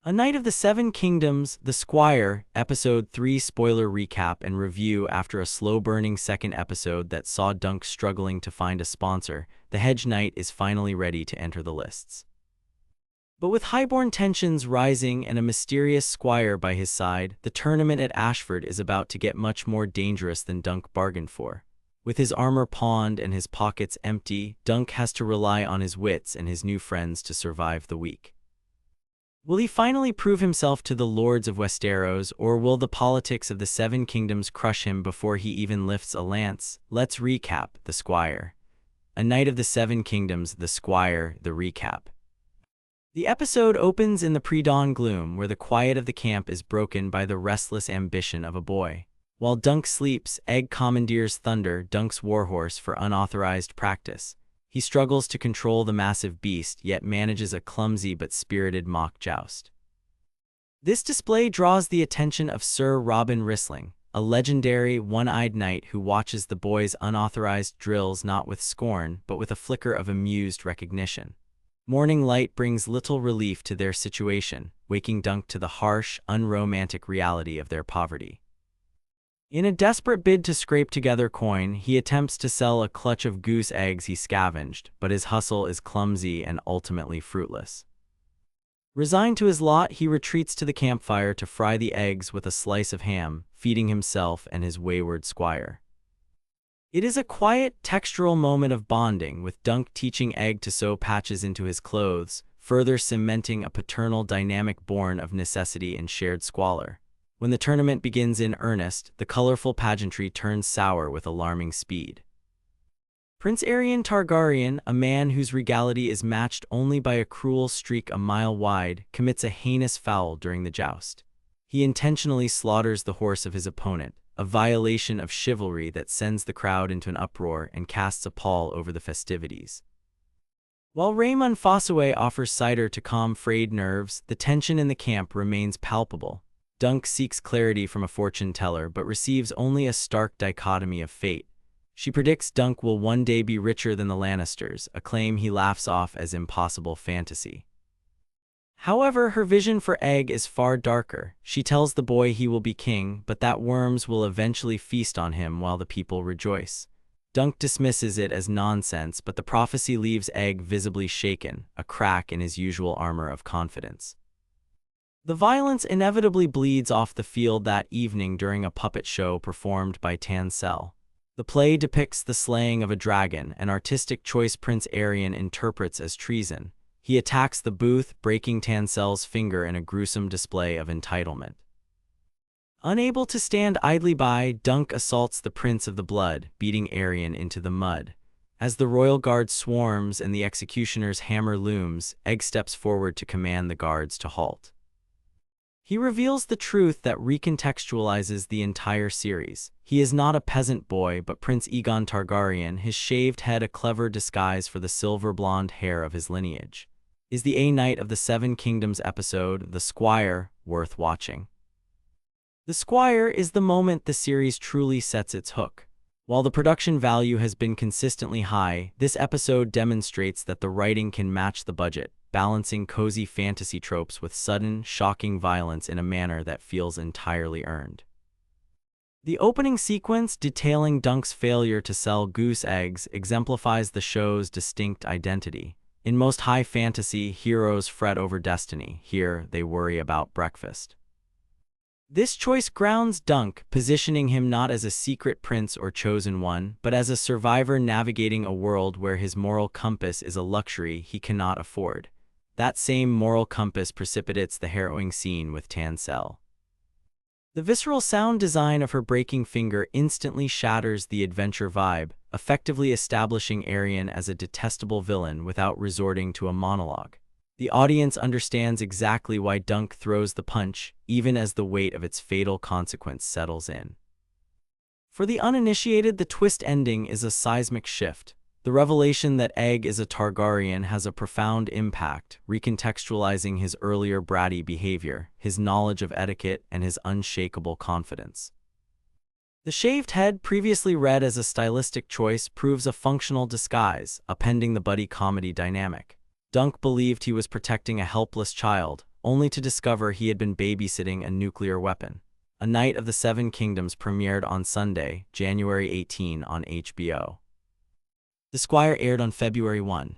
A Knight of the Seven Kingdoms, The Squire, Episode 3 spoiler recap and review. After a slow-burning second episode that saw Dunk struggling to find a sponsor, the Hedge Knight is finally ready to enter the lists. But with highborn tensions rising and a mysterious Squire by his side, the tournament at Ashford is about to get much more dangerous than Dunk bargained for. With his armor pawned and his pockets empty, Dunk has to rely on his wits and his new friends to survive the week. Will he finally prove himself to the lords of Westeros, or will the politics of the Seven Kingdoms crush him before he even lifts a lance? Let's recap The Squire. A Knight of the Seven Kingdoms, The Squire, the recap. The episode opens in the pre-dawn gloom, where the quiet of the camp is broken by the restless ambition of a boy. While Dunk sleeps, Egg commandeers Thunder, Dunk's warhorse, for unauthorized practice. He struggles to control the massive beast, yet manages a clumsy but spirited mock joust. This display draws the attention of Sir Robin Wrestling, a legendary one-eyed knight who watches the boys' unauthorized drills not with scorn, but with a flicker of amused recognition. Morning light brings little relief to their situation, waking Dunk to the harsh, unromantic reality of their poverty. In a desperate bid to scrape together coin, he attempts to sell a clutch of goose eggs he scavenged, but his hustle is clumsy and ultimately fruitless. Resigned to his lot, he retreats to the campfire to fry the eggs with a slice of ham, feeding himself and his wayward squire. It is a quiet, textural moment of bonding, with Dunk teaching Egg to sew patches into his clothes, further cementing a paternal dynamic born of necessity and shared squalor. When the tournament begins in earnest, the colorful pageantry turns sour with alarming speed. Prince Aerion Targaryen, a man whose regality is matched only by a cruel streak a mile wide, commits a heinous foul during the joust. He intentionally slaughters the horse of his opponent, a violation of chivalry that sends the crowd into an uproar and casts a pall over the festivities. While Raymun Fossaway offers cider to calm frayed nerves, the tension in the camp remains palpable. Dunk seeks clarity from a fortune teller but receives only a stark dichotomy of fate. She predicts Dunk will one day be richer than the Lannisters, a claim he laughs off as impossible fantasy. However, her vision for Egg is far darker. She tells the boy he will be king, but that worms will eventually feast on him while the people rejoice. Dunk dismisses it as nonsense, but the prophecy leaves Egg visibly shaken, a crack in his usual armor of confidence. The violence inevitably bleeds off the field that evening during a puppet show performed by Tansel. The play depicts the slaying of a dragon, an artistic choice Prince Aerion interprets as treason. He attacks the booth, breaking Tansel's finger in a gruesome display of entitlement. Unable to stand idly by, Dunk assaults the Prince of the Blood, beating Aerion into the mud. As the royal guard swarms and the executioner's hammer looms, Egg steps forward to command the guards to halt. He reveals the truth that recontextualizes the entire series. He is not a peasant boy, but Prince Aegon Targaryen, his shaved head a clever disguise for the silver-blonde hair of his lineage. Is the A Knight of the Seven Kingdoms episode, The Squire, worth watching? The Squire is the moment the series truly sets its hook. While the production value has been consistently high, this episode demonstrates that the writing can match the budget, balancing cozy fantasy tropes with sudden, shocking violence in a manner that feels entirely earned. The opening sequence detailing Dunk's failure to sell goose eggs exemplifies the show's distinct identity. In most high fantasy, heroes fret over destiny. Here, they worry about breakfast. This choice grounds Dunk, positioning him not as a secret prince or chosen one, but as a survivor navigating a world where his moral compass is a luxury he cannot afford. That same moral compass precipitates the harrowing scene with Tansel. The visceral sound design of her breaking finger instantly shatters the adventure vibe, effectively establishing Aerion as a detestable villain without resorting to a monologue. The audience understands exactly why Dunk throws the punch, even as the weight of its fatal consequence settles in. For the uninitiated, the twist ending is a seismic shift. The revelation that Egg is a Targaryen has a profound impact, recontextualizing his earlier bratty behavior, his knowledge of etiquette, and his unshakable confidence. The shaved head, previously read as a stylistic choice, proves a functional disguise, appending the buddy comedy dynamic. Dunk believed he was protecting a helpless child, only to discover he had been babysitting a nuclear weapon. A Knight of the Seven Kingdoms premiered on Sunday, January 18 on HBO. The Squire aired on February 1,